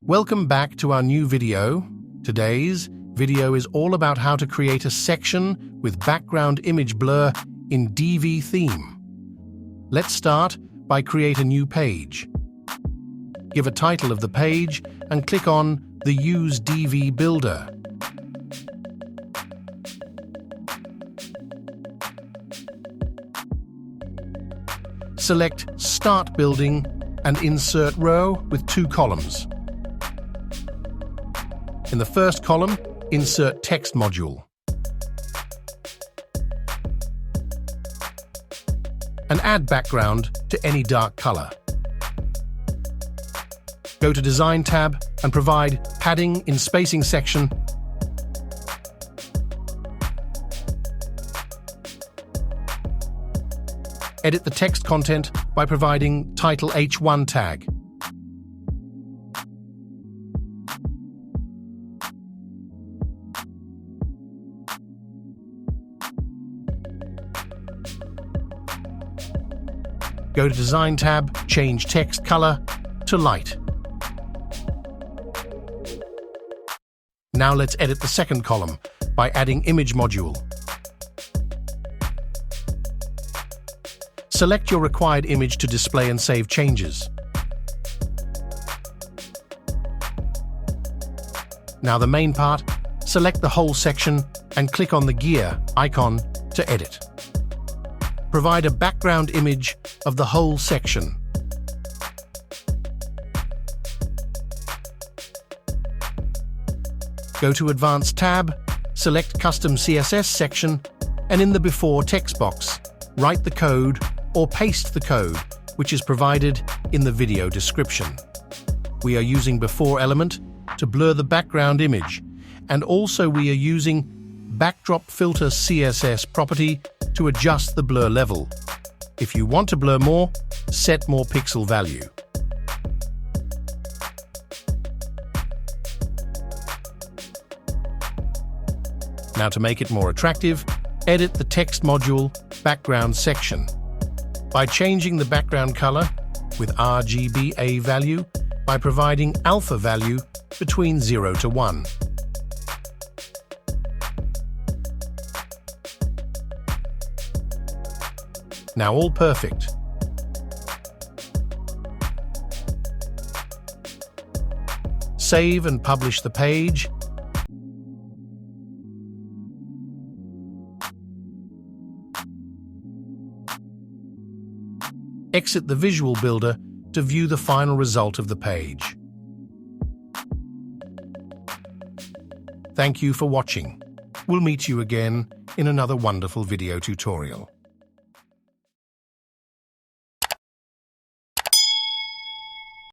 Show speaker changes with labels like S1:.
S1: Welcome back to our new video. Today's video is all about how to create a section with background image blur in Divi theme. Let's start by create a new page. Give a title of the page and click on the Use Divi Builder. Select Start Building and insert row with 2 columns. In the first column, insert text module. And add background to any dark color. Go to Design tab and provide padding in spacing section. Edit the text content by providing title H1 tag. Go to Design tab, change text color to light. Now let's edit the second column by adding image module. Select your required image to display and save changes. Now the main part, select the whole section and click on the gear icon to edit. Provide a background image of the whole section. Go to Advanced tab, select Custom CSS section, and in the Before text box, write the code or paste the code, which is provided in the video description. We are using Before element to blur the background image, and also we are using Backdrop Filter CSS property to adjust the blur level. If you want to blur more, set more pixel value. Now to make it more attractive, edit the text module background section by changing the background color with rgba value by providing alpha value between 0 to 1. Now all perfect. Save and publish the page. Exit the Visual Builder to view the final result of the page. Thank you for watching. We'll meet you again in another wonderful video tutorial.